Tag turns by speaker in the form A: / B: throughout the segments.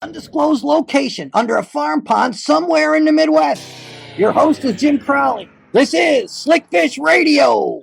A: Undisclosed location under a farm pond somewhere in the Midwest. Your host is Jim Crowley. This is Slickfish Radio.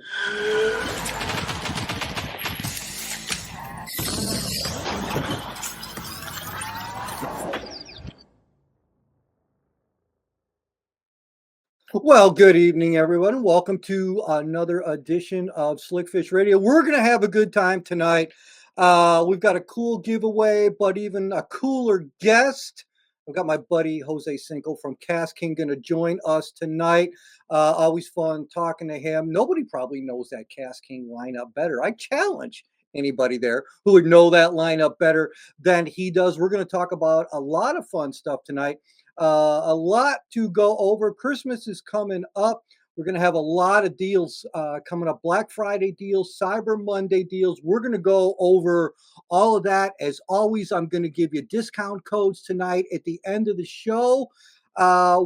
A: Well, good evening, everyone. Welcome to another edition of Slickfish Radio. We're going to have a good time tonight. We've got a cool giveaway, but even a cooler guest. I've got my buddy Jose Cinco from Kastking going to join us tonight. Always fun talking to him. Nobody probably knows that Kastking lineup better. I challenge anybody there who would know that lineup better than he does. We're going to talk about a lot of fun stuff tonight. A lot to go over. Christmas is coming up. We're going to have a lot of deals coming up. Black Friday deals, Cyber Monday deals. We're going to go over all of that. As always, I'm going to give you discount codes tonight at the end of the show.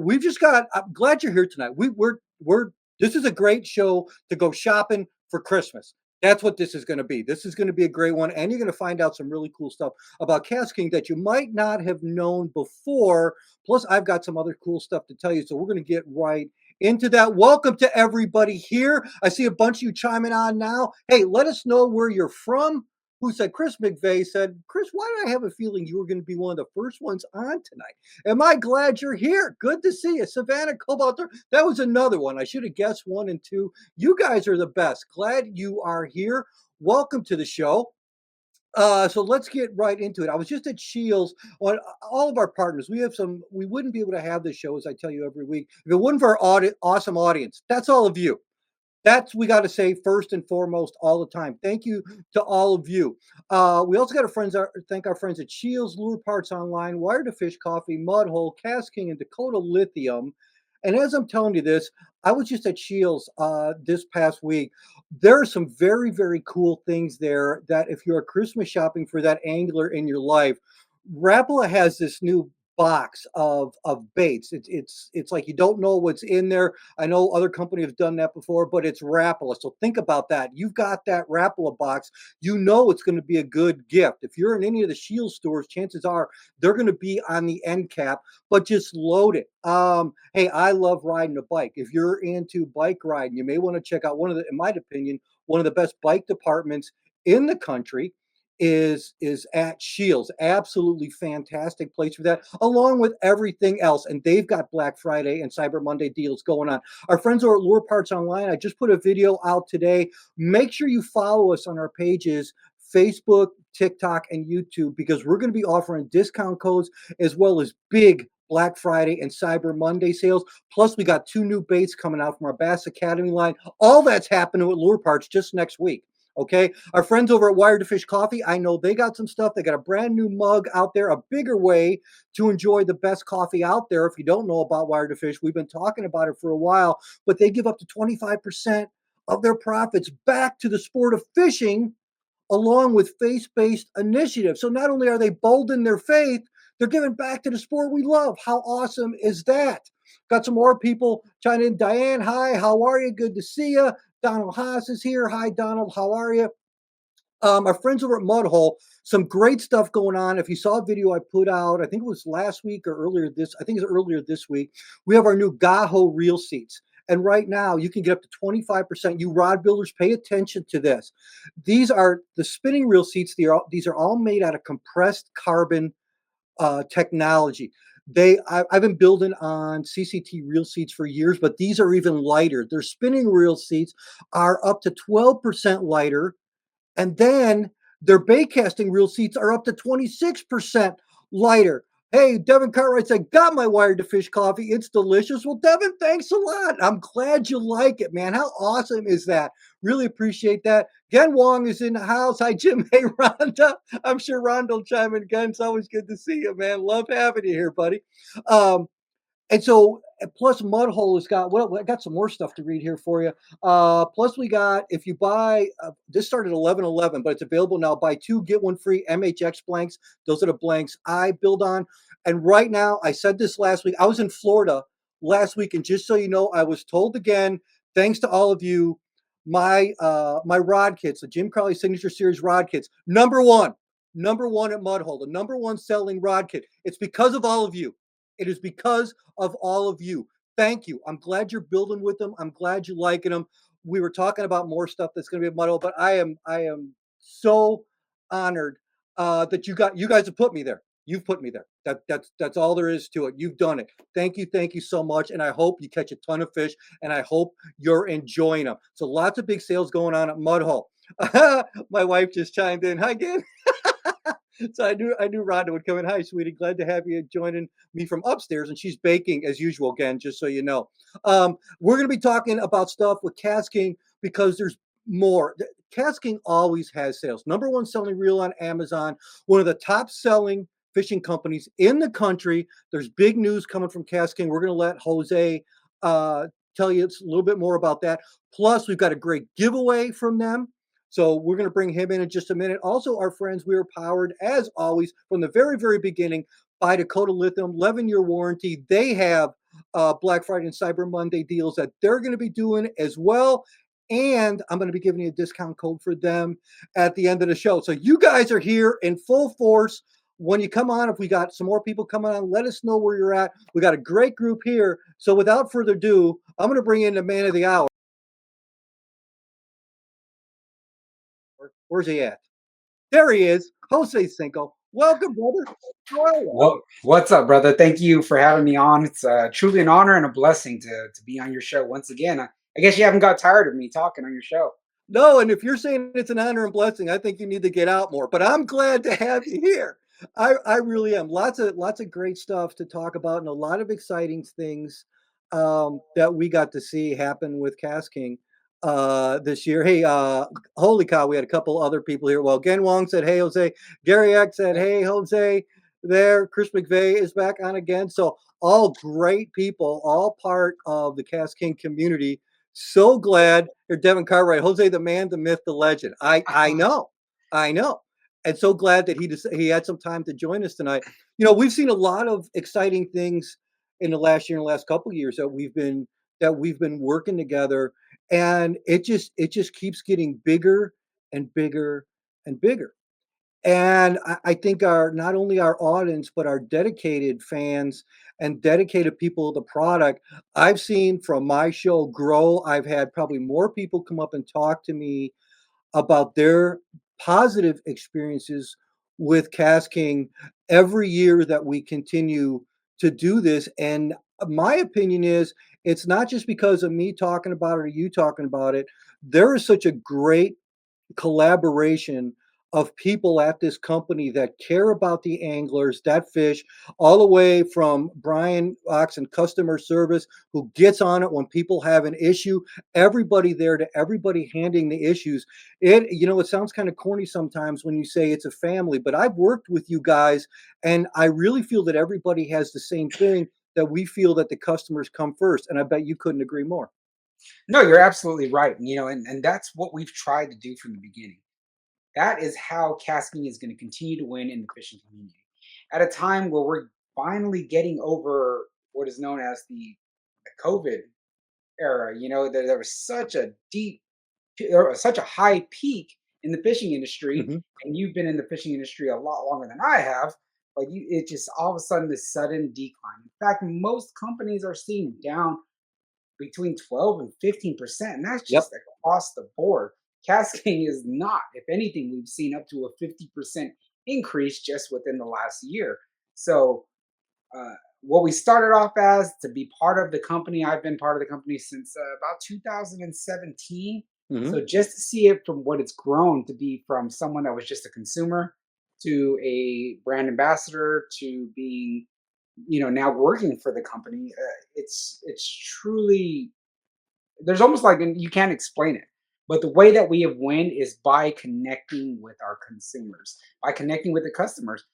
A: We've just got. I'm glad you're here tonight. We're. This is a great show to go shopping for Christmas. That's what this is going to be. This is going to be a great one, and you're going to find out some really cool stuff about Kastking that you might not have known before. Plus, I've got some other cool stuff to tell you, so we're going to get right into that. Welcome to everybody here. I see a bunch of you chiming on now. Hey, let us know where you're from. Who said? Chris McVeigh said, Chris, why did I have a feeling you were going to be one of the first ones on tonight? Am I glad you're here? Good to see you. Savannah Cobalt, that was another one. I should have guessed 1 and 2. You guys are the best. Glad you are here. Welcome to the show. So let's get right into it. I was just at Shields on all of our partners. We wouldn't be able to have this show, as I tell you every week, if it wasn't for our awesome audience. That's all of you. That's we got to say first and foremost all the time. Thank you to all of you. We also got to thank our friends at Shields, Lure Parts Online, Wire to Fish Coffee, Mudhole, Kastking, and Dakota Lithium. And as I'm telling you this, I was just at Shields this past week. There are some very, very cool things there that if you're Christmas shopping for that angler in your life, Rapala has this new box of baits. It's like you don't know what's in there. I know other companies have done that before, but it's Rapala. So think about that. You've got that Rapala box. You know it's going to be a good gift. If you're in any of the Shield stores, chances are they're going to be on the end cap, but just load it. Hey, I love riding a bike. If you're into bike riding, you may want to check out in my opinion, one of the best bike departments in the country is at Shields. Absolutely fantastic place for that, along with everything else. And they've got Black Friday and Cyber Monday deals going on. Our friends over at Lure Parts Online, I just put a video out today. Make sure you follow us on our pages, Facebook, TikTok, and YouTube, because we're going to be offering discount codes as well as big Black Friday and Cyber Monday sales. Plus, we got 2 new baits coming out from our Bass Academy line. All that's happening with Lure Parts just next week. Okay. Our friends over at Wire to Fish Coffee, I know they got some stuff. They got a brand new mug out there, a bigger way to enjoy the best coffee out there. If you don't know about Wire to Fish, we've been talking about it for a while, but they give up to 25% of their profits back to the sport of fishing, along with faith-based initiatives. So not only are they bold in their faith, they're giving back to the sport we love. How awesome is that? Got some more people chiming in. Diane, hi, how are you? Good to see you. Donald Haas is here. Hi, Donald, how are you? Our friends over at Mudhole, some great stuff going on. If you saw a video I put out, I think it was last week or I think it's earlier this week, we have our new Gaho reel seats. And right now you can get up to 25%. You rod builders, pay attention to this. These are the spinning reel seats. These are all made out of compressed carbon technology. I've been building on CCT reel seats for years, but these are even lighter. Their spinning reel seats are up to 12% lighter. And then their bait casting reel seats are up to 26% lighter. Hey, Devin Cartwright said, got my Wired to Fish coffee. It's delicious. Well, Devin, thanks a lot. I'm glad you like it, man. How awesome is that? Really appreciate that. Gen Wong is in the house. Hi, Jim. Hey, Rhonda. I'm sure Rhonda will chime in again. It's always good to see you, man. Love having you here, buddy. And so, plus Mudhole has got, well, I got some more stuff to read here for you. Plus we got, if you buy, this started 11/11, but it's available now. Buy 2, get 1 free MHX blanks. Those are the blanks I build on. And right now, I said this last week, I was in Florida last week. And just so you know, I was told again, thanks to all of you, my rod kits, the Jim Crowley Signature Series rod kits, #1. number one at Mudhole, the number one selling rod kit. It's because of all of you. It is because of all of you. Thank you. I'm glad you're building with them. I'm glad you're liking them. We were talking about more stuff that's going to be at Mudhole, but I am so honored that you guys have put me there. You've put me there. That's all there is to it. You've done it. Thank you so much, and I hope you catch a ton of fish, and I hope you're enjoying them. So lots of big sales going on at Mudhole. My wife just chimed in. Hi again. So I knew Rhonda would come in. Hi, sweetie. Glad to have you joining me from upstairs. And she's baking as usual again, just so you know. We're going to be talking about stuff with Kastking because there's more. Kastking always has sales. Number one selling reel on Amazon. One of the top selling fishing companies in the country. There's big news coming from Kastking. We're going to let Jose tell you a little bit more about that. Plus, we've got a great giveaway from them. So we're going to bring him in just a minute. Also, our friends, we are powered, as always, from the very, very beginning by Dakota Lithium, 11-year warranty. They have Black Friday and Cyber Monday deals that they're going to be doing as well. And I'm going to be giving you a discount code for them at the end of the show. So you guys are here in full force. When you come on, if we got some more people coming on, let us know where you're at. We got a great group here. So without further ado, I'm going to bring in the man of the hour. Where's he at? There he is, Jose Cinco. Welcome, brother. How are you?
B: Well, what's up, brother? Thank you for having me on. It's truly an honor and a blessing to be on your show once again. I guess you haven't got tired of me talking on your show.
A: No, and if you're saying it's an honor and blessing, I think you need to get out more. But I'm glad to have you here. I really am. Lots of great stuff to talk about, and a lot of exciting things that we got to see happen with King this year. Hey, holy cow, we had a couple other people here. Well, Gen Wong said, "Hey, Jose." Gary X said, "Hey, Jose." There, Chris McVeigh is back on again. So all great people, all part of the King community. So glad you're Devin Cartwright, Jose, the man, the myth, the legend. I know, and so glad that he had some time to join us tonight. You know, we've seen a lot of exciting things in the last year and the last couple of years that we've been working together, and it just keeps getting bigger and bigger and bigger. And I think our not only our audience, but our dedicated fans and dedicated people of the product, I've seen from my show grow. I've had probably more people come up and talk to me about their positive experiences with King every year that we continue to do this. And my opinion is it's not just because of me talking about it or you talking about it. There is such a great collaboration of people at this company that care about the anglers, that fish, all the way from Brian Oxen customer service, who gets on it when people have an issue, everybody there to everybody handling the issues. It sounds kind of corny sometimes when you say it's a family, but I've worked with you guys, and I really feel that everybody has the same thing, that we feel that the customers come first. And I bet you couldn't agree more.
B: No, you're absolutely right. And that's what we've tried to do from the beginning. That is how casting is going to continue to win in the fishing community. At a time where we're finally getting over what is known as the COVID era, there was such a high peak in the fishing industry,
A: Hmm.
B: and you've been in the fishing industry a lot longer than I have. But it just all of a sudden this sudden decline. In fact, most companies are seeing down between 12 and 15%, and that's
A: Yep.
B: just across the board. Cascading is not. If anything, we've seen up to a 50% increase just within the last year. So uh, what we started off as to be part of the company, I've been part of the company since about 2017.
A: Hmm.
B: So just to see it from what it's grown to be, from someone that was just a consumer to a brand ambassador to being, now working for the company, it's truly, there's almost like, and you can't explain it. But the way that we have won is by connecting with our consumers, by connecting with the customers.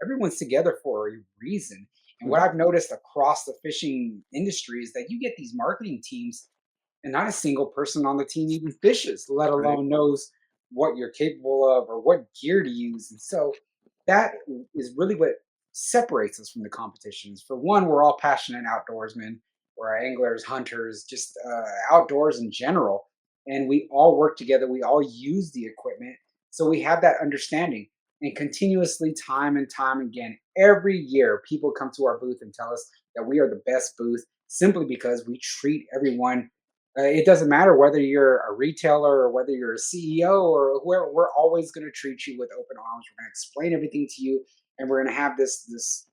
B: Everyone's together for a reason. And what
A: Hmm.
B: I've noticed across the fishing industry is that you get these marketing teams, and not a single person on the team even fishes, let
A: Right.
B: alone knows what you're capable of or what gear to use. And so that is really what separates us from the competitions. For one, we're all passionate outdoorsmen, we're anglers, hunters, just outdoors in general. And we all work together, we all use the equipment. So we have that understanding. And continuously, time and time again, every year, people come to our booth and tell us that we are the best booth simply because we treat everyone. It doesn't matter whether you're a retailer or whether you're a CEO or whoever. We're always going to treat you with open arms. We're going to explain everything to you, and we're going to have this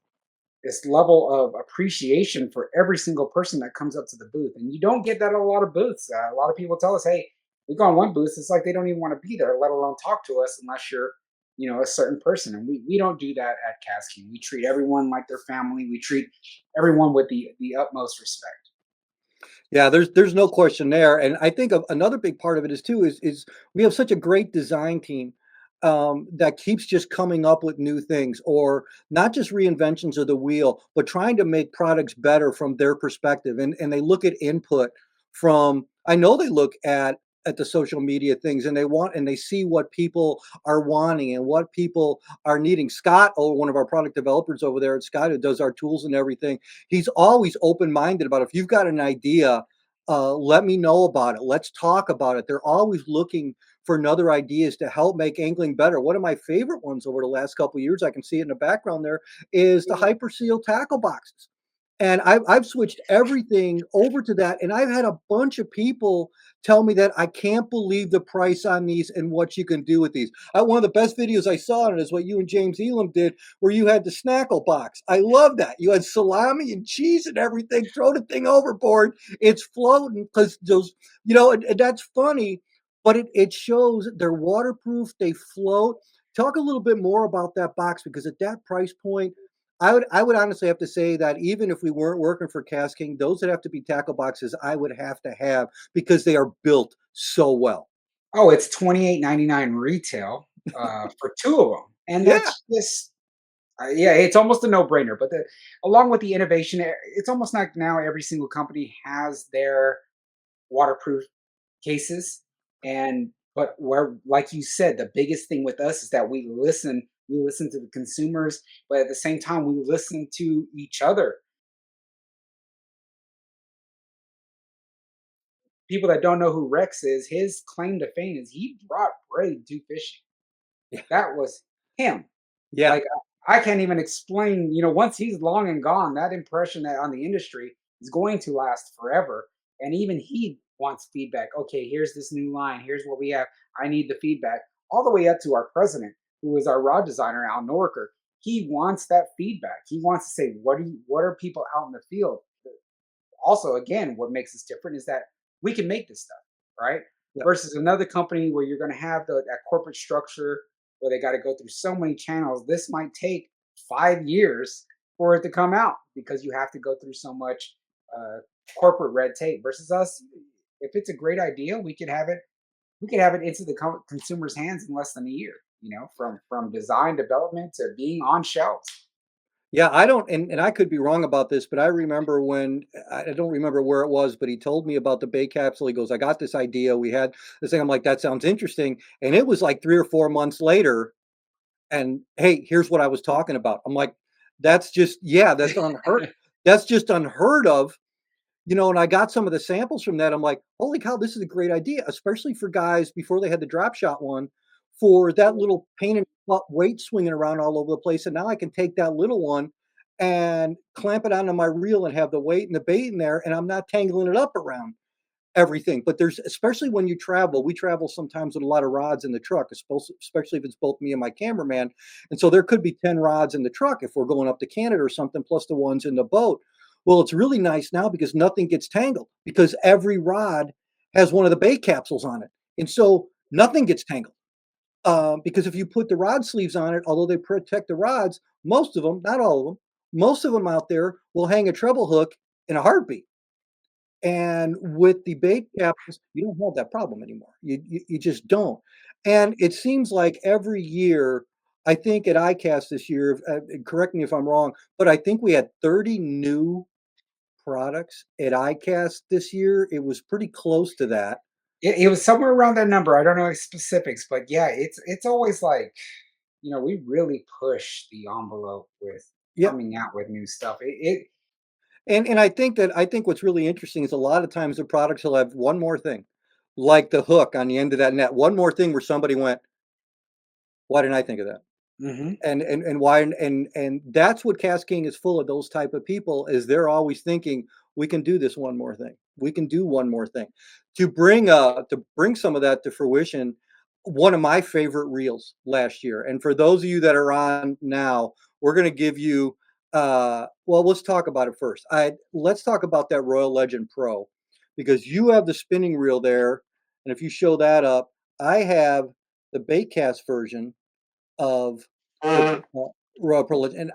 B: level of appreciation for every single person that comes up to the booth. And you don't get that at a lot of booths. A lot of people tell us, "Hey, we go on one booth. It's like they don't even want to be there, let alone talk to us, unless you're, a certain person." And we don't do that at Kastking. We treat everyone like their family. We treat everyone with the utmost respect.
A: Yeah, there's no question there, and I think another big part of it is too is we have such a great design team that keeps just coming up with new things, or not just reinventions of the wheel, but trying to make products better from their perspective, and they look at input from. I know they look at the social media things, and they see what people are wanting and what people are needing. Scott, oh, one of our product developers over there at Scott, who does our tools and everything, he's always open-minded about, if you've got an idea, let me know about it. Let's talk about it. They're always looking for another ideas to help make angling better. One of my favorite ones over the last couple of years, I can see it in the background there, is the Hyper Seal tackle boxes. And I've switched everything over to that, and I've had a bunch of people tell me that, "I can't believe the price on these and what you can do with these." One of the best videos I saw on it is what you and James Elam did, where you had the snackle box. I love that. You had salami and cheese and everything. Throw the thing overboard. It's floating because those, and that's funny, but it shows they're waterproof. They float. Talk a little bit more about that box, because at that price point, I would honestly have to say that even if we weren't working for King, those would have to be tackle boxes I would have to have, because they are built so well.
B: Oh, it's 28.99 retail for two of them, and
A: Yeah.
B: that's just yeah, it's almost a no-brainer. But along with the innovation, it's almost like now every single company has their waterproof cases. And but where, like you said, the biggest thing with us is that we listen to the consumers, but at the same time we listen to each other. People that don't know who Rex is, his claim to fame is he brought braid to fishing.
A: Yeah.
B: That was him.
A: Yeah.
B: Like, I can't even explain, once he's long and gone, that impression that on the industry is going to last forever. And even he wants feedback. Okay, here's this new line. Here's what we have. I need the feedback. All the way up to our president, who is our rod designer, Al Norker. He wants that feedback. He wants to say, what are people out in the field? Also, again, what makes us different is that we can make this stuff, right?
A: Yeah.
B: Versus another company where you're going to have that corporate structure where they got to go through so many channels. This might take 5 years for it to come out because you have to go through so much uh, corporate red tape. Versus us, if it's a great idea, we could have it. We could have it into the consumer's hands in less than a year. From design development to being on shelves.
A: Yeah, I don't, and I could be wrong about this, but I remember when, I don't remember where it was, but he told me about the Bay capsule. He goes, "I got this idea. We had this thing." I'm like, "That sounds interesting." And it was like 3 or 4 months later, and, "Hey, here's what I was talking about." I'm like, "That's just, yeah, that's just unheard of." And I got some of the samples from that. I'm like, "Holy cow, this is a great idea," especially for guys before they had the drop shot one, for that little pain in the butt weight swinging around all over the place. And now I can take that little one and clamp it onto my reel and have the weight and the bait in there, and I'm not tangling it up around everything. But there's, especially when you travel, we travel sometimes with a lot of rods in the truck, especially if it's both me and my cameraman. And so there could be 10 rods in the truck if we're going up to Canada or something, plus the ones in the boat. Well, it's really nice now because nothing gets tangled, because every rod has one of the bait capsules on it. And so nothing gets tangled. Because if you put the rod sleeves on it, although they protect the rods, most of them, not all of them, most of them out there will hang a treble hook in a heartbeat. And with the bait capsules, you don't have that problem anymore. You just don't. And it seems like every year, I think at ICAST this year, and correct me if I'm wrong, but I think we had 30 new products at ICAST this year. It was pretty close to that.
B: It was somewhere around that number. I don't know the specifics, but yeah, it's always like, we really push the envelope with
A: Yep.
B: coming out with new stuff. It
A: And I think what's really interesting is a lot of times the products will have one more thing, like the hook on the end of that net. One more thing where somebody went, "Why didn't I think of that?"
B: Hmm.
A: And why and that's what Kastking is full of, those type of people, is they're always thinking, we can do this one more thing. We can do one more thing. To bring some of that to fruition, one of my favorite reels last year. And for those of you that are on now, we're going to give you well, let's talk about it first. Let's talk about that Royal Legend Pro, because you have the spinning reel there, and if you show that up, I have the baitcast version of the Royal Privilege. And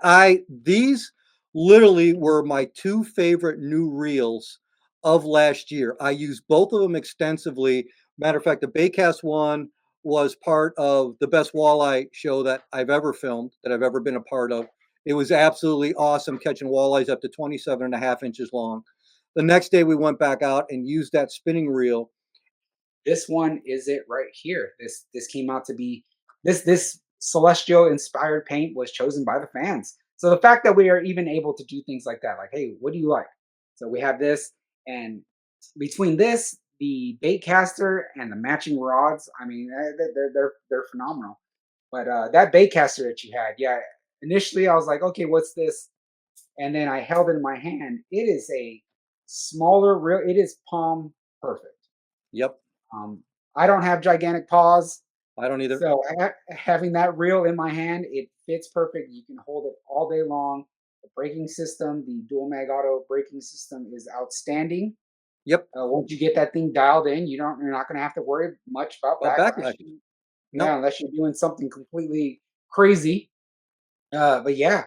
A: these literally were my two favorite new reels of last year. I used both of them extensively. Matter of fact, the Baycast one was part of the best walleye show that I've ever filmed, that I've ever been a part of. It was absolutely awesome catching walleyes up to 27 and a half inches long. The next day we went back out and used that spinning reel.
B: This one is it right here. This came out to be this celestial inspired paint was chosen by the fans. So the fact that we are even able to do things like that, like, hey, what do you like? So we have this, and between this, the bait caster, and the matching rods, I mean, they're phenomenal. But that bait caster that you had, yeah, initially I was like, okay, what's this? And then I held it in my hand. It is a smaller reel. It is palm perfect.
A: Yep,
B: Um, I don't have gigantic paws,
A: I don't either.
B: so having that reel in my hand, it fits perfect. You can hold it all day long. The braking system, the dual mag auto braking system, is outstanding.
A: Yep,
B: Once you get that thing dialed in, you're not going to have to worry much about backlash.
A: backlash.
B: Yeah,
A: No,
B: unless you're doing something completely crazy. But yeah,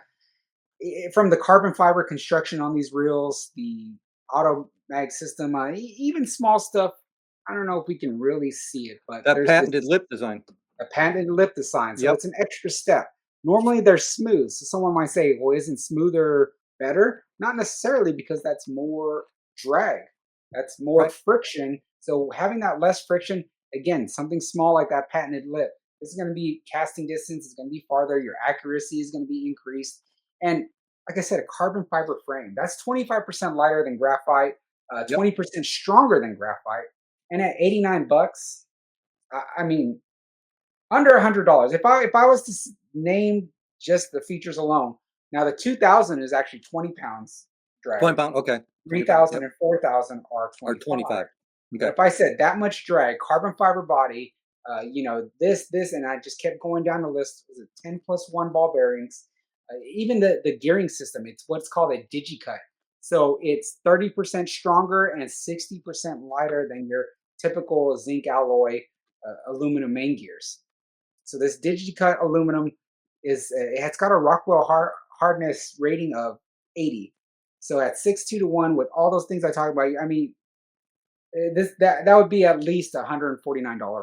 B: from the carbon fiber construction on these reels, the auto mag system, even small stuff. I don't know if we can really see it, but
A: that
B: there's this
A: patented lip design.
B: a patented lip design, so
A: Yep,
B: it's an extra step. Normally they're smooth, so someone might say, "Well, isn't smoother better?" Not necessarily, because that's more drag, that's more
A: right.
B: friction. So having that less friction, again, something small like that patented lip, this is going to be casting distance. It's going to be farther. Your accuracy is going to be increased, and like I said, a carbon fiber frame that's 25% lighter than graphite,
A: Yep.
B: 20% stronger than graphite, and at $89, I mean, under $100. If I was to name just the features alone, now the 2000 is actually 20 pounds drag.
A: 20 pound, okay. 20 pound,
B: 3000
A: yep,
B: and 4000 are
A: or
B: 25.
A: 25.
B: But
A: Okay.
B: if I said that much drag, carbon fiber body, this, and I just kept going down the list. Was it 10 plus one ball bearings? Even the gearing system, it's what's called a digicut. So it's 30% stronger and 60% lighter than your typical zinc alloy aluminum main gears. So this DigiCut aluminum it's got a Rockwell hardness rating of 80. So at 6.2 to 1, with all those things I talked about, I mean, this that would be at least $149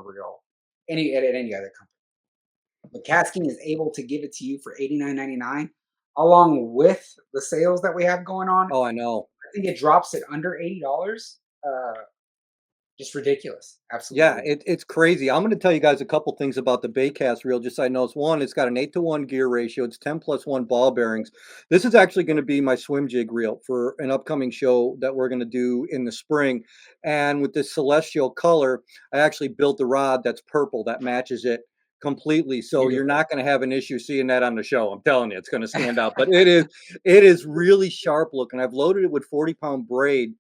B: reel at any other company. But Kastking is able to give it to you for 89.99, along with the sales that we have going on.
A: Oh, I know.
B: I think it drops it under $80. Just ridiculous, absolutely
A: Yeah,
B: ridiculous.
A: it's crazy. I'm gonna tell you guys a couple things about the Baycast reel, just so I know. It's one, it's got an 8-to-1 gear ratio. It's 10 plus 1 ball bearings. This is actually gonna be my swim jig reel for an upcoming show that we're gonna do in the spring. And with this celestial color, I actually built a rod that's purple that matches it completely. So you're
B: Beautiful.
A: not gonna have an issue seeing that on the show. I'm telling you, it's gonna stand out. But it is really sharp looking. I've loaded it with 40-pound braid.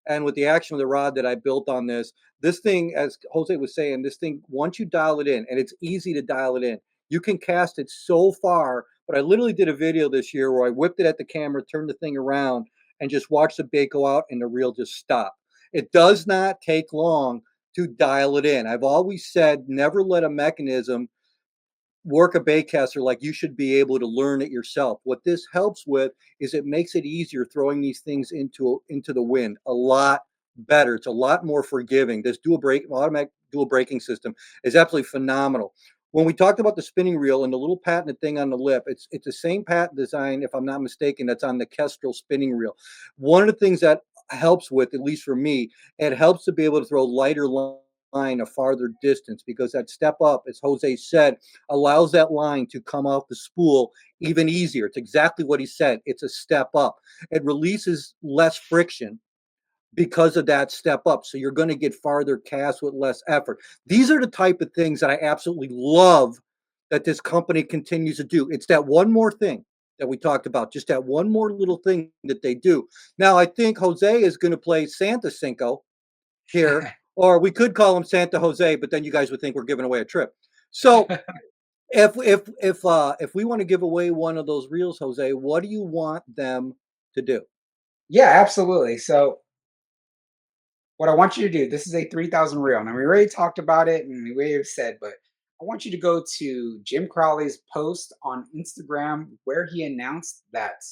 A: And with the action of the rod that I built on this thing, as Jose was saying, this thing, once you dial it in, and it's easy to dial it in, you can cast it so far. But I literally did a video this year where I whipped it at the camera, turned the thing around, and just watched the bait go out, and the reel just stopped. It does not take long to dial it in. I've always said never let a mechanism work a baitcaster, like you should be able to learn it yourself. What this helps with is it makes it easier throwing these things into the wind a lot better. It's a lot more forgiving. This automatic dual braking system is absolutely phenomenal. When we talked about the spinning reel and the little patented thing on the lip, it's the same patent design, if I'm not mistaken, that's on the Kestrel spinning reel. One of the things that helps with, at least for me, it helps to be able to throw lighter line a farther distance, because that step up, as Jose said, allows that line to come off the spool even easier. It's exactly what he said. It's a step up. It releases less friction because of that step up. So you're going to get farther casts with less effort. These are the type of things that I absolutely love that this company continues to do. It's that one more thing that we talked about, just that one more little thing that they do. Now, I think Jose is going to play Santa Cinco here, or we could call him Santa Jose, but then you guys would think we're giving away a trip. So if we want to give away one of those reels, Jose, what do you want them to do?
B: Yeah, absolutely. So what I want you to do, this is a 3,000 reel. Now, we already talked about it and we have said, but I want you to go to Jim Crowley's post on Instagram where he announced that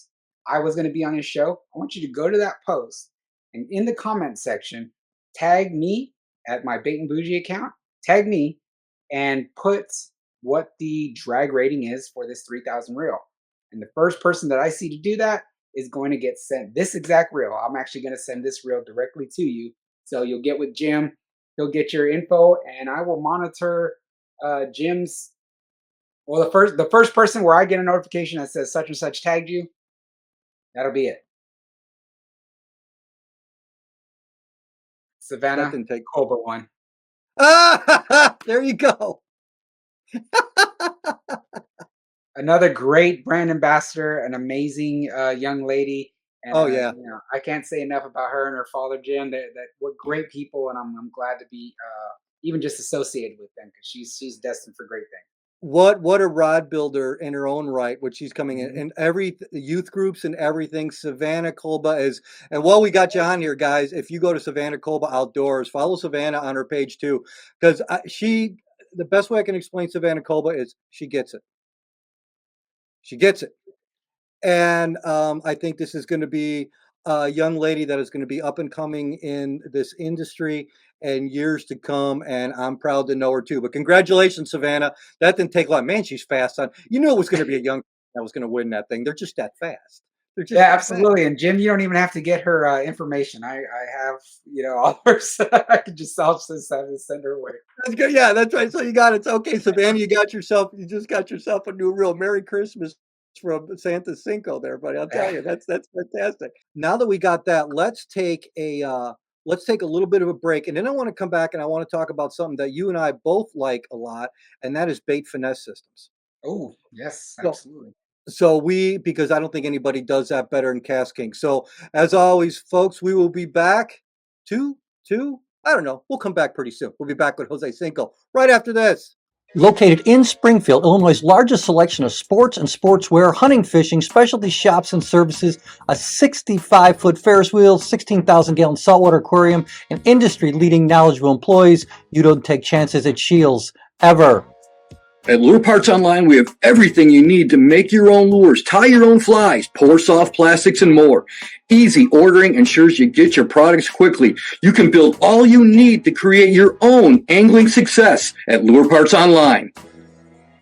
B: I was going to be on his show. I want you to go to that post and in the comment section, tag me at my Bait and Bougie account, tag me and put what the drag rating is for this 3,000 reel. And the first person that I see to do that is going to get sent this exact reel. I'm actually going to send this reel directly to you. So you'll get with Jim, he'll get your info, and I will monitor Jim's. Well, the first person where I get a notification that says such and such tagged you, that'll be it.
A: That
B: Savannah
A: didn't take.
B: Cobra one.
A: Ah, there you go.
B: Another great brand ambassador, an amazing young lady, and
A: Oh yeah.
B: I can't say enough about her and her father Jim. That what great people, and I'm glad to be even just associated with them because she's destined for great things.
A: What a rod builder in her own right, which she's coming in,
B: Mhm.
A: and every youth groups and everything. Savannah Kolba is, and while we got you on here, guys, if you go to Savannah Kolba Outdoors, follow Savannah on her page too, because she, the best way I can explain Savannah Kolba is she gets it. She gets it. And I think this is going to be a young lady that is going to be up and coming in this industry and years to come. And I'm proud to know her too. But congratulations, Savannah. That didn't take long. Man, she's fast on. You knew it was going to be a young that was going to win that thing. They're just that fast. They're just
B: Yeah,
A: that fast.
B: absolutely. And Jim, you don't even have to get her information. I have all hers. I can just send her away.
A: That's good. Yeah, that's right. So you got it. It's okay, Savannah. You just got yourself a new reel. Merry Christmas from Santa Cinco there, buddy. I'll tell you, that's fantastic. Now that we got that, let's take a little bit of a break, and then I want to come back and I want to talk about something that you and I both like a lot, and that is bait finesse systems.
B: Oh yes,
A: So
B: absolutely.
A: because I don't think anybody does that better than Kastking. So as always, folks, we will be back to I don't know. We'll come back pretty soon. We'll be back with Jose Cinco right after this. Located in Springfield, Illinois' largest selection of sports and sportswear, hunting, fishing, specialty shops and services, a 65-foot Ferris wheel, 16,000-gallon saltwater aquarium, and industry-leading knowledgeable employees. You don't take chances at Shields, ever. At Lure Parts Online, we have everything you need to make your own lures, tie your own flies, pour soft plastics, and more. Easy ordering ensures you get your products quickly. You can build all you need to create your own angling success at Lure Parts Online.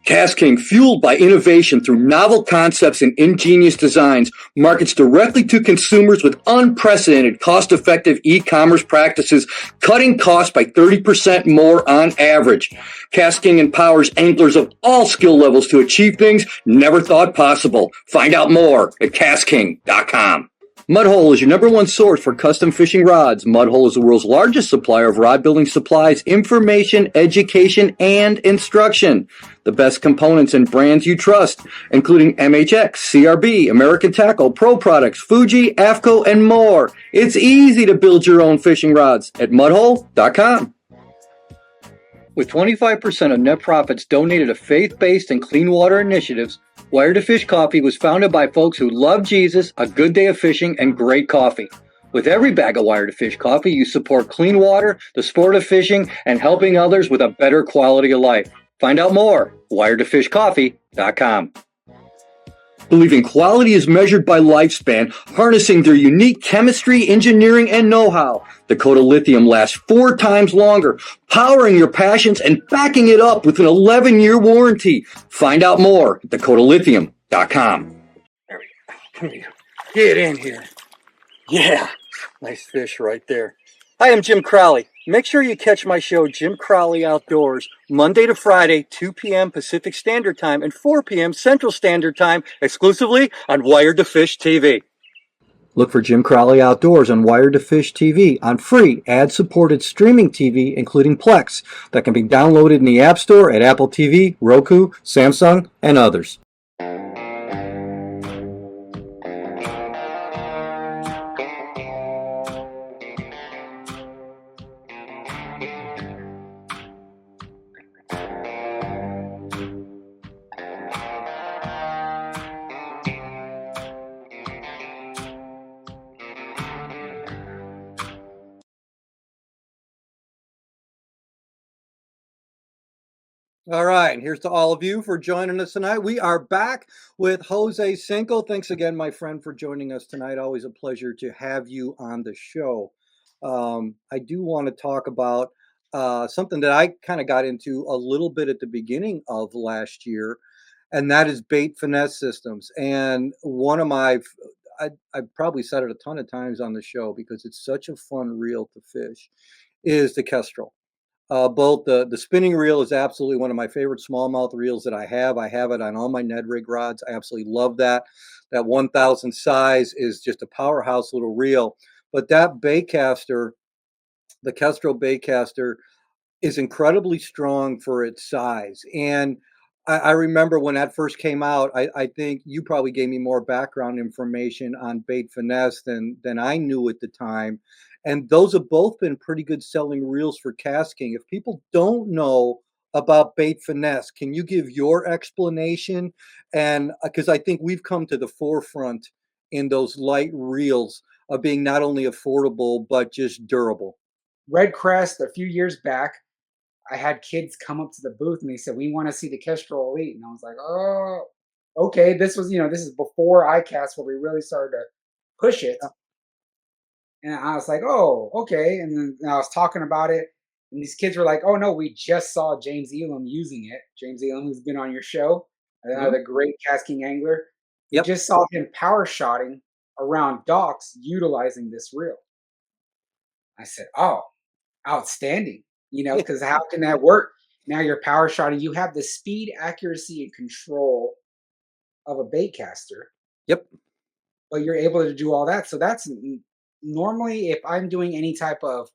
A: Kastking, fueled by innovation through novel concepts and ingenious designs, markets directly to consumers with unprecedented cost-effective e-commerce practices, cutting costs by 30% more on average. Kastking empowers anglers of all skill levels to achieve things never thought possible. Find out more at Kastking.com. Mudhole is your number one source for custom fishing rods. Mudhole is the world's largest supplier of rod building supplies, information, education, and instruction. The best components and brands you trust, including MHX, CRB, American Tackle, Pro Products, Fuji, AFCO, and more. It's easy to build your own fishing rods at mudhole.com. With 25% of net profits donated to faith-based and clean water initiatives, Wire to Fish Coffee was founded by folks who love Jesus, a good day of fishing, and great coffee. With every bag of Wire to Fish coffee, you support clean water, the sport of fishing, and helping others with a better quality of life. Find out more at wiretofishcoffee.com. Believing quality is measured by lifespan, harnessing their unique chemistry, engineering, and know-how, Dakota Lithium lasts 4 times longer, powering your passions and backing it up with an 11-year warranty. Find out more at dakotalithium.com. There we go. Come here. Get in here. Yeah, nice fish right there. Hi, I'm Jim Crowley. Make sure you catch my show, Jim Crowley Outdoors, Monday to Friday, 2 p.m. Pacific Standard Time and 4 p.m. Central Standard Time, exclusively on Wired to Fish TV. Look for Jim Crowley Outdoors on Wired to Fish TV on free ad-supported streaming TV, including Plex, that can be downloaded in the App Store at Apple TV, Roku, Samsung, and others. All right, and here's to all of you for joining us tonight. We are back with Jose Cinco. Thanks again, my friend, for joining us tonight. Always a pleasure to have you on the show. I do want to talk about something that I kind of got into a little bit at the beginning of last year, and that is bait finesse systems. And one of my, I've probably said it a ton of times on the show because it's such a fun reel to fish, is the Kestrel. Both the spinning reel is absolutely one of my favorite smallmouth reels that I have. I have it on all my Ned rig rods. I absolutely love that. That 1,000 size is just a powerhouse little reel. But that baitcaster, the Kestrel baitcaster, is incredibly strong for its size. And I remember when that first came out, I think you probably gave me more background information on bait finesse than I knew at the time. And those have both been pretty good selling reels for Kastking. If people don't know about bait finesse, can you give your explanation? And because I think we've come to the forefront in those light reels of being not only affordable but just durable.
B: Red Crest, a few years back, I had kids come up to the booth and they said, "We want to see the Kestrel Elite." And I was like, "Oh, okay." This was, this is before iCast where we really started to push it. And I was like, "Oh, okay." And then I was talking about it, and these kids were like, "Oh no, we just saw James Elam using it. James Elam, who's been on your show,
A: Mhm.
B: the great casking angler. We
A: Yep.
B: just saw him power shotting around docks utilizing this reel." I said, "Oh, outstanding." Because how can that work? Now you're power shotting. You have the speed, accuracy, and control of a bait caster,
A: Yep.
B: but you're able to do all that. So that's normally if I'm doing any type of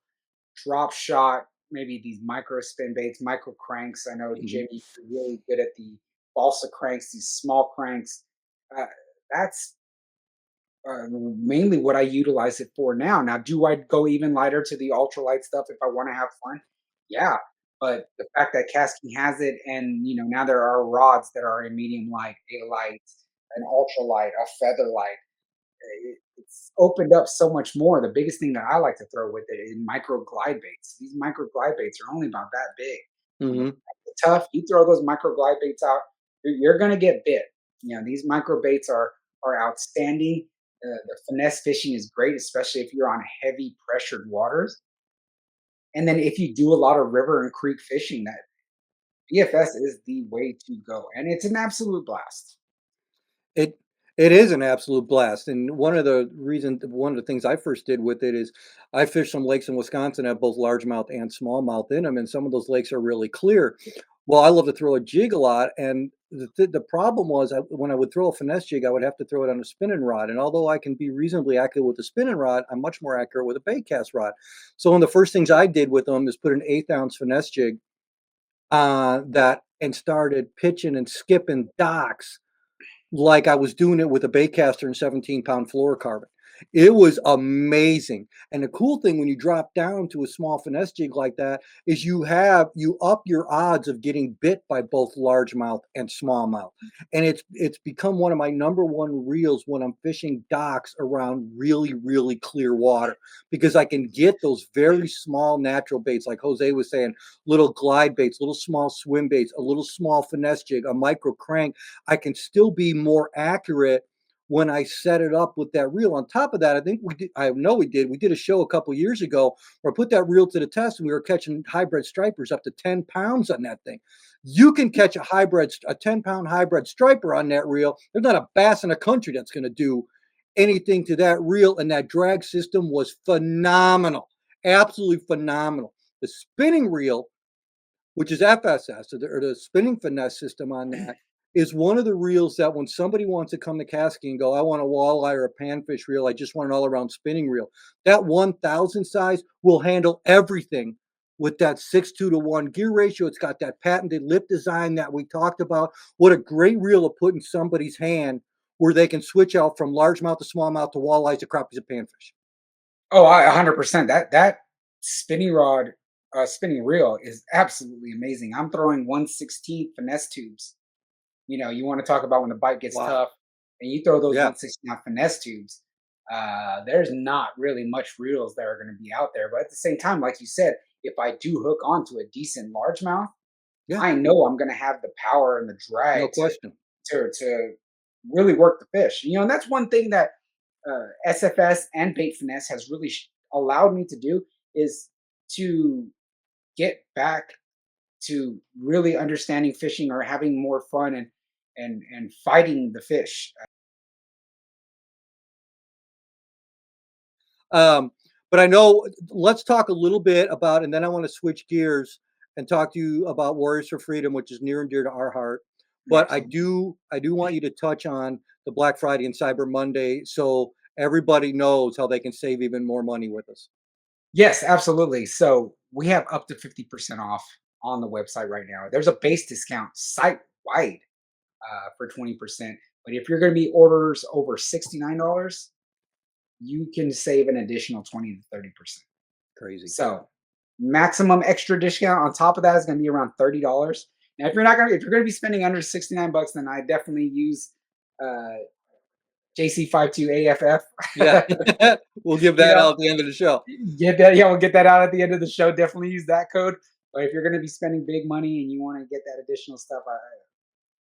B: drop shot, maybe these micro spin baits, micro cranks. I know
A: Mhm.
B: Jimmy, you're really good at the balsa cranks, these small cranks. Uh, that's mainly what I utilize it for now. Now, do I go even lighter to the ultralight stuff if I want to have fun? Yeah, but the fact that Kasking has it, and now there are rods that are in medium light, a light, an ultralight, a feather light. It's opened up so much more. The biggest thing that I like to throw with it is micro glide baits. These micro glide baits are only about that big.
A: Mhm.
B: Tough. You throw those micro glide baits out, you're gonna get bit. These micro baits are outstanding. The finesse fishing is great, especially if you're on heavy pressured waters. And then if you do a lot of river and creek fishing, that BFS is the way to go, and it's an absolute blast.
A: It it is an absolute blast, and one of the things I first did with it is I fished some lakes in Wisconsin that have both largemouth and smallmouth in them, and some of those lakes are really clear. Well, I love to throw a jig a lot, and the problem was when I would throw a finesse jig, I would have to throw it on a spinning rod, and although I can be reasonably accurate with a spinning rod, I'm much more accurate with a bait cast rod. So one of the first things I did with them is put an 1/8 ounce finesse jig on that and started pitching and skipping docks like I was doing it with a baitcaster and 17-pound fluorocarbon. It was amazing. And the cool thing when you drop down to a small finesse jig like that is you up your odds of getting bit by both largemouth and smallmouth. And it's become one of my number one reels when I'm fishing docks around really, really clear water because I can get those very small natural baits, like Jose was saying, little glide baits, little small swim baits, a little small finesse jig, a micro crank. I can still be more accurate when I set it up with that reel. On top of that, I think we did, I know we did. We did a show a couple years ago where I put that reel to the test and we were catching hybrid stripers up to 10 pounds on that thing. You can catch a 10-pound hybrid striper on that reel. There's not a bass in the country that's going to do anything to that reel. And that drag system was phenomenal, absolutely phenomenal. The spinning reel, which is FSS, or the spinning finesse system on that, is one of the reels that when somebody wants to come to Kastking and go, I want a walleye or a panfish reel, I just want an all around spinning reel. That 1,000 size will handle everything with that 6:2 to 1 gear ratio. It's got that patented lip design that we talked about. What a great reel to put in somebody's hand where they can switch out from largemouth to smallmouth to walleyes to crappies to panfish.
B: Oh, I 100%. That spinning rod, spinning reel is absolutely amazing. I'm throwing 1/16 finesse tubes. You want to talk about when the bite gets
A: Wow.
B: tough, and you throw those
A: Yeah.
B: 1/16 finesse tubes. There's not really much reels that are going to be out there, but at the same time, like you said, if I do hook onto a decent largemouth,
A: Yeah.
B: I know I'm going to have the power and the
A: No
B: drag to
A: question.
B: to really work the fish. And that's one thing that SFS and bait finesse has really allowed me to do is to get back to really understanding fishing or having more fun and fighting the fish.
A: Um, but I know let's talk a little bit about, and then I want to switch gears and talk to you about Warriors for Freedom, which is near and dear to our heart. But I
B: Absolutely.
A: do, I do want you to touch on the Black Friday and Cyber Monday, so everybody knows how they can save even more money with us.
B: Yes, absolutely. So we have up to 50% off on the website right now. There's a base discount site wide for 20%. But if you're going to be orders over $69, you can save an additional 20 to 30%.
A: Crazy.
B: So maximum extra discount on top of that is going to be around $30. Now, if you're going to be spending under 69 bucks, then I definitely use uh, JC52AFF.
A: Yeah, we'll give
B: you
A: that
B: know,
A: out at the end of the show.
B: get that. Yeah, we'll get that out at the end of the show. Definitely use that code. But if you're going to be spending big money and you want to get that additional stuff,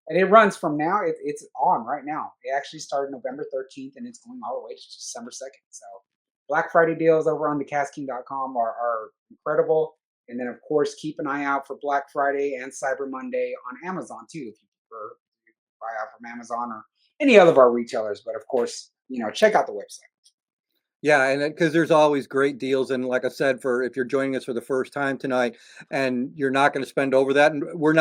B: and it runs from now. It's on right now. It actually started November 13th and it's going all the way to December 2nd. So Black Friday deals over on thecasking.com are incredible. And then of course keep an eye out for Black Friday and Cyber Monday on Amazon too, if you prefer to buy out from Amazon or any other of our retailers. But of course, check out the website.
A: Yeah, and because there's always great deals, and like I said, for if you're joining us for the first time tonight, and you're not going to spend over that, and we're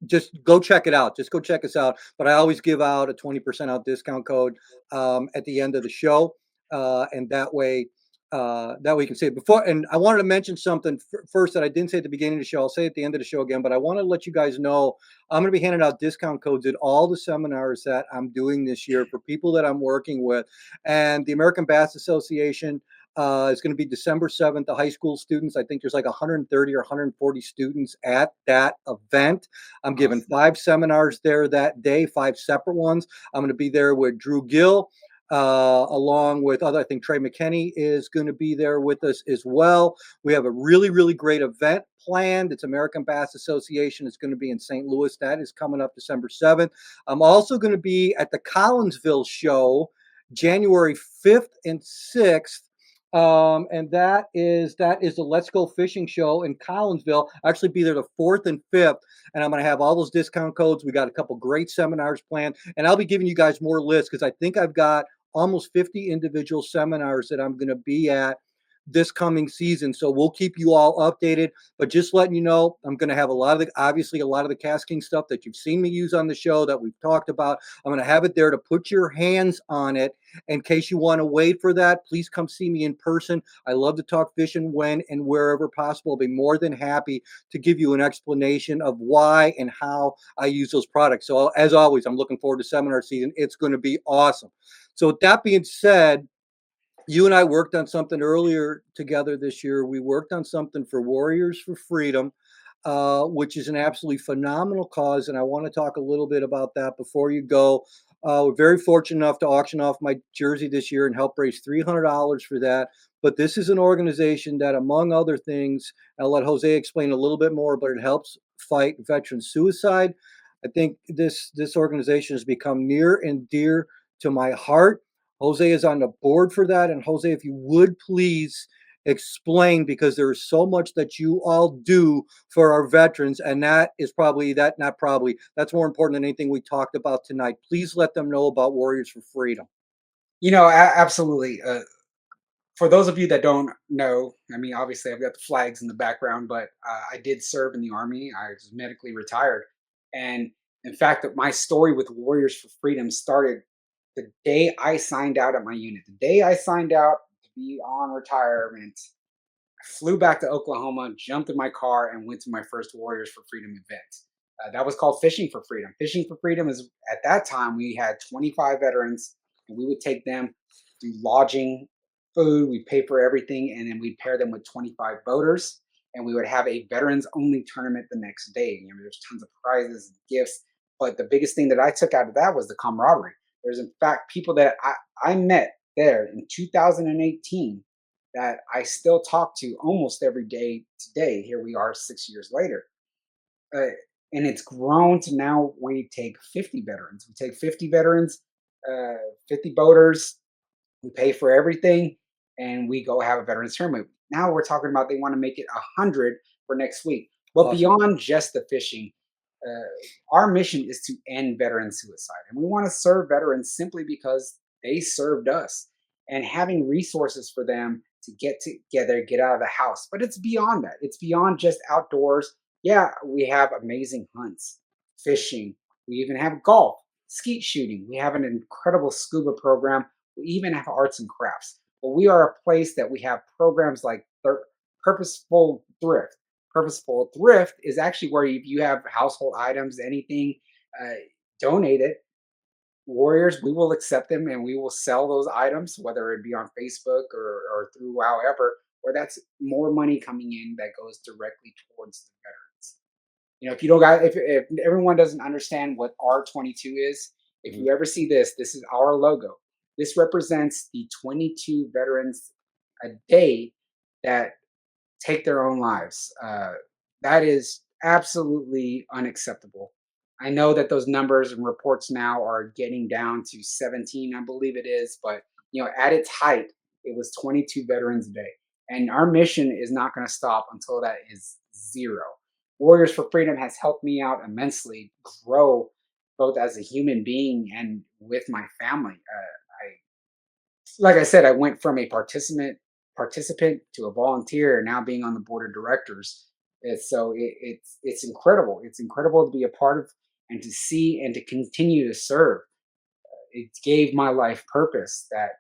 A: just go check it out. Just go check us out. But I always give out a 20% out discount code at the end of the show, and that way you can see it before. And I wanted to mention something first that I didn't say at the beginning of the show. I'll say at the end of the show again, but I want to let you guys know I'm going to be handing out discount codes at all the seminars that I'm doing this year for people that I'm working with. And the American Bass Association is going to be December 7th. The high school students, I think there's like 130 or 140 students at that event. I'm giving
B: Awesome.
A: 5 seminars there that day, 5 separate ones. I'm going to be there with Drew Gill. Along with other, I think Trey McKinney is going to be there with us as well. We have a really, really great event planned. It's American Bass Association. It's going to be in St. Louis. That is coming up December 7th. I'm also going to be at the Collinsville show January 5th and 6th. And that is the Let's Go Fishing show in Collinsville. I'll actually be there the 4th and 5th, and I'm going to have all those discount codes. We got a couple great seminars planned, and I'll be giving you guys more lists because I think I've got almost 50 individual seminars that I'm going to be at this coming season. So we'll keep you all updated. But just letting you know, I'm going to have obviously a lot of the Kastking stuff that you've seen me use on the show that we've talked about. I'm going to have it there to put your hands on it. In case you want to wait for that, please come see me in person. I love to talk fishing when and wherever possible. I'll be more than happy to give you an explanation of why and how I use those products. So as always, I'm looking forward to seminar season. It's going to be awesome. So with that being said, you and I worked on something earlier together this year. We worked on something for Warriors for Freedom, which is an absolutely phenomenal cause. And I want to talk a little bit about that before you go. We're very fortunate enough to auction off my jersey this year and help raise $300 for that. But this is an organization that, among other things, I'll let Jose explain a little bit more, but it helps fight veteran suicide. I think this organization has become near and dear to my heart. Jose is on the board for that. And Jose, if you would please explain, because there is so much that you all do for our veterans, and that is probably that not probably that's more important than anything we talked about tonight. Please let them know about Warriors for Freedom.
B: Absolutely. For those of you that don't know, I mean, obviously I've got the flags in the background, but I did serve in the army. I was medically retired, and In fact, that my story with Warriors for Freedom started the day I signed out at my unit. The day I signed out to be on retirement, I flew back to Oklahoma, jumped in my car, and went to my first Warriors for Freedom event. That was called Fishing for Freedom. Fishing for Freedom is, at that time, we had 25 veterans, and we would take them do lodging, food, we pay for everything, and then we'd pair them with 25 boaters, and we would have a veterans only tournament the next day. There's tons of prizes and gifts, but the biggest thing that I took out of that was the camaraderie. There's, in fact, people that I met there in 2018 that I still talk to almost every day today. Here we are 6 years later. Uh, and it's grown to now we take 50 veterans. We take 50 veterans, uh, 50 boaters. We pay for everything and we go have a veterans tournament. Now we're talking about they want to make it 100 for next week. But
A: Awesome.
B: beyond just the fishing, our mission is to end veteran suicide. And we want to serve veterans simply because they served us and having resources for them to get together, get out of the house. But it's beyond that. It's beyond just outdoors. Yeah, we have amazing hunts, fishing. We even have golf, skeet shooting. We have an incredible scuba program. We even have arts and crafts. But we are a place that we have programs like purposeful thrift. Purposeful thrift is actually where you have household items, anything, uh, donate it. Warriors, we will accept them and we will sell those items, whether it be on Facebook or through however, where that's more money coming in that goes directly towards the veterans. If you don't got if everyone doesn't understand what R22 is, if
A: Mhm.
B: you ever see this, this is our logo. This represents the 22 veterans a day that take their own lives. That is absolutely unacceptable. I know that those numbers and reports now are getting down to 17, I believe it is, but at its height, it was 22 veterans a day. And our mission is not going to stop until that is zero. Warriors for Freedom has helped me out immensely grow both as a human being and with my family. Like I said, I went from a participant to a volunteer, and now being on the board of directors. It's incredible. It's incredible to be a part of and to see and to continue to serve. It gave my life purpose that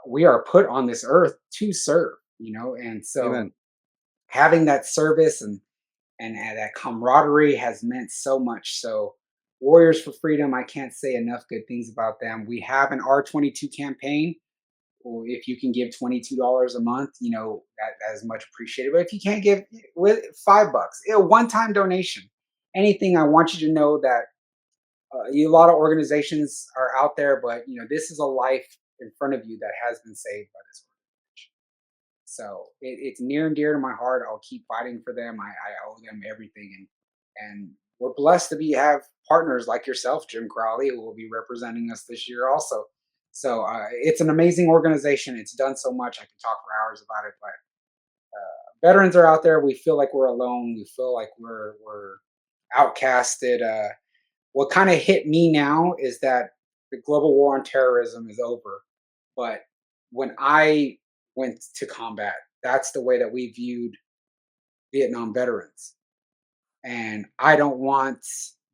B: we are put on this earth to serve. And so
A: Amen.
B: having that service and that camaraderie has meant so much. So Warriors for Freedom, I can't say enough good things about them. We have an R22 campaign. Well, if you can give $22 a month, that is much appreciated. But if you can't give with $5, a one-time donation, anything, I want you to know that a lot of organizations are out there, but this is a life in front of you that has been saved by this organization. So it's near and dear to my heart. I'll keep fighting for them. I owe them everything, and we're blessed to be have partners like yourself, Jim Crowley, who will be representing us this year also. So it's an amazing organization. It's done so much. I can talk for hours about it, but veterans are out there. We feel like we're alone. We feel like we're outcasted. What kind of hit me now is that the global war on terrorism is over. But when I went to combat, that's the way that we viewed Vietnam veterans. And I don't want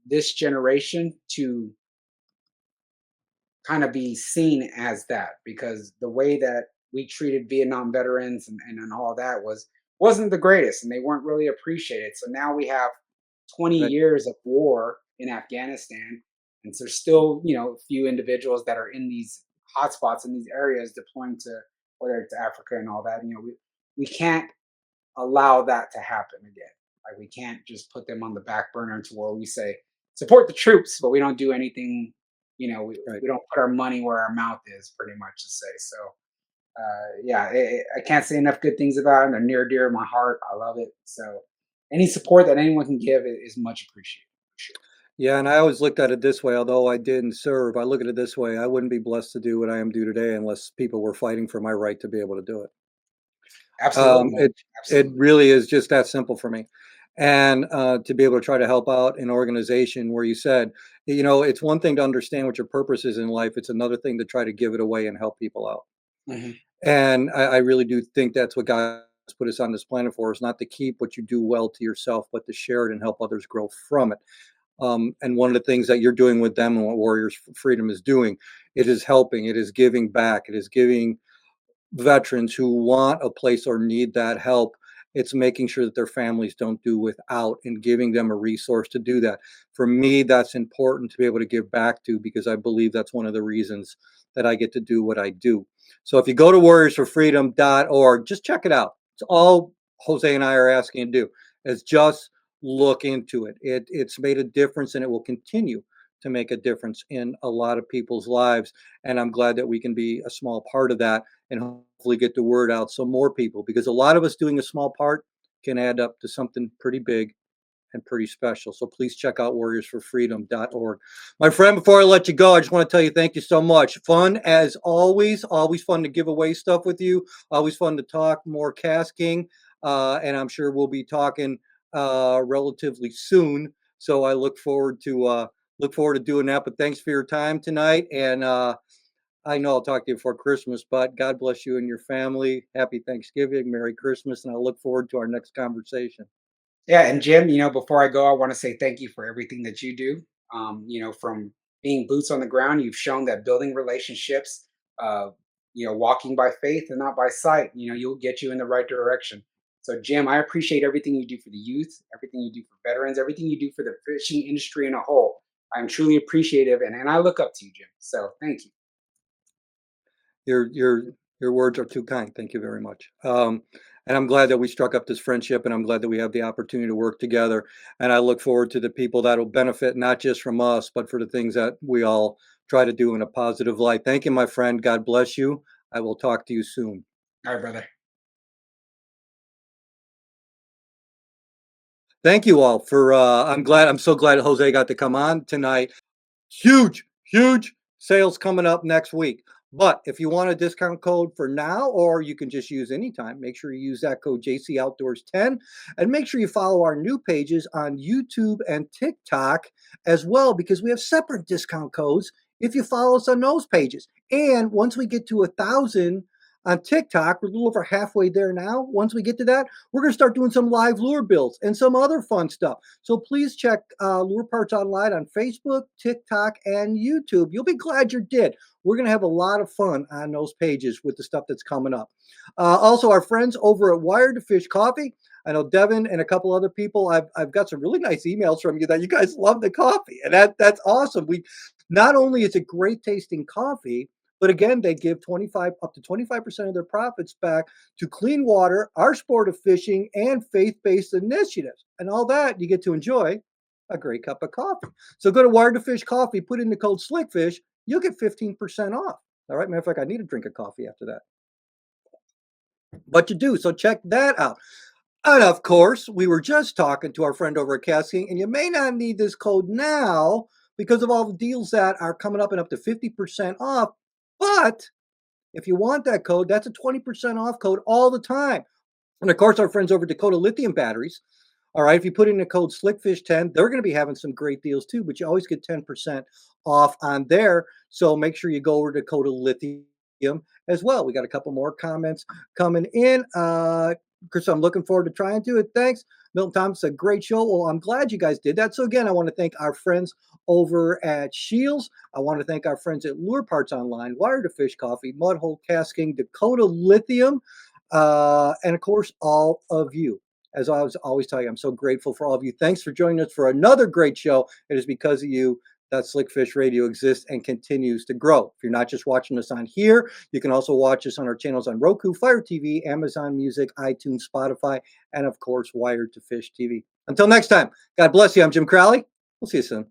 B: this generation to kind of be seen as that because the way that we treated Vietnam veterans and all that wasn't the greatest and they weren't really appreciated. So now we have 20
A: Right.
B: years of war in Afghanistan. And so there's still, a few individuals that are in these hotspots in these areas deploying to whether it's Africa and all that. We can't allow that to happen again. Like we can't just put them on the back burner to where we say support the troops, but we don't do anything.
A: Right.
B: We don't put our money where our mouth is, pretty much to say. So yeah, I can't say enough good things about them. They're near and dear to my heart. I love it. So any support that anyone can give is much appreciated. For sure.
A: Yeah, and I always looked at it this way, although I didn't serve, I look at it this way, I wouldn't be blessed to do what I am do today unless people were fighting for my right to be able to do it.
B: Absolutely, man.
A: It
B: Absolutely.
A: really is just that simple for me. And to be able to try to help out an organization where you said, it's one thing to understand what your purpose is in life. It's another thing to try to give it away and help people out.
B: Hmm.
A: And I really do think that's what God has put us on this planet for, is not to keep what you do well to yourself, but to share it and help others grow from it. And one of the things that you're doing with them and what Warriors for Freedom is doing, it is helping, it is giving back, it is giving veterans who want a place or need that help. It's making sure that their families don't do without and giving them a resource to do that. For me, that's important to be able to give back to because I believe that's one of the reasons that I get to do what I do. So if you go to warriorsforfreedom.org, just check it out. It's all Jose and I are asking you to do is just look into it. It's made a difference and it will continue to make a difference in a lot of people's lives. And I'm glad that we can be a small part of that and hopefully get the word out so more people, because a lot of us doing a small part can add up to something pretty big and pretty special. So please check out warriorsforfreedom.org. My friend, before I let you go, I just want to tell you thank you so much. Fun as always fun to give away stuff with you, always fun to talk more Kastking. And I'm sure we'll be talking relatively soon. So I look forward to doing that. But thanks for your time tonight. And I know I'll talk to you before Christmas, but God bless you and your family. Happy Thanksgiving, Merry Christmas, and I look forward to our next conversation.
B: Yeah, and Jim, before I go, I want to say thank you for everything that you do. From being boots on the ground, you've shown that building relationships, uh, walking by faith and not by sight, you'll get you in the right direction. So, Jim, I appreciate everything you do for the youth, everything you do for veterans, everything you do for the fishing industry in a whole. I'm truly appreciative, and I look up to you, Jim. So, thank you.
A: Your your your words are too kind. Thank you very much. And I'm glad that we struck up this friendship, and I'm glad that we have the opportunity to work together. And I look forward to the people that will benefit not just from us, but for the things that we all try to do in a positive light. Thank you, my friend. God bless you. I will talk to you soon.
B: All right, brother.
A: Thank you all for. I'm so glad Jose got to come on tonight. Huge sales coming up next week. But if you want a discount code for now, or you can just use anytime, make sure you use that code JC Outdoors 10 and make sure you follow our new pages on YouTube and TikTok as well, because we have separate discount codes if you follow us on those pages. And once we get to 1,000 on TikTok, we're a little over halfway there now. Once we get to that, we're going to start doing some live lure builds and some other fun stuff. So please check Lure Parts Online on Facebook, TikTok, and YouTube. You'll be glad you did. We're going to have a lot of fun on those pages with the stuff that's coming up. Also, our friends over at Wired to Fish Coffee. I know Devin and a couple other people. I've got some really nice emails from you that you guys love the coffee, and that's awesome. We not only is it great tasting coffee, but again, they give 25 up to 25% of their profits back to clean water, our sport of fishing, and faith-based initiatives. And all that you get to enjoy a great cup of coffee. So go to Wired to Fish Coffee, put in the code Slickfish, you'll get 15% off. All right. Matter of fact, I need a drink of coffee after that. But you do. So check that out. And of course, we were just talking to our friend over at Kastking, and you may not need this code now because of all the deals that are coming up and up to 50% off. But if you want that code, that's a 20% off code all the time. And of course, our friends over at Dakota Lithium Batteries. All right, if you put in the code Slickfish10, they're going to be having some great deals too, but you always get 10% off on there. So make sure you go over to Dakota Lithium as well. We got a couple more comments coming in. Chris, I'm looking forward to trying to it. Thanks. Milton Thomas, a great show. Well, I'm glad you guys did that. So again, I want to thank our friends over at Shields. I want to thank our friends at Lure Parts Online, Wire to Fish Coffee, Mudhole Casking, Dakota Lithium, and of course, all of you. As I always tell you, I'm so grateful for all of you. Thanks for joining us for another great show. It is because of you that Slickfish Radio exists and continues to grow. If you're not just watching us on here, you can also watch us on our channels on Roku, Fire TV, Amazon Music, iTunes, Spotify, and of course, Wired to Fish TV. Until next time, God bless you. I'm Jim Crowley. We'll see you soon.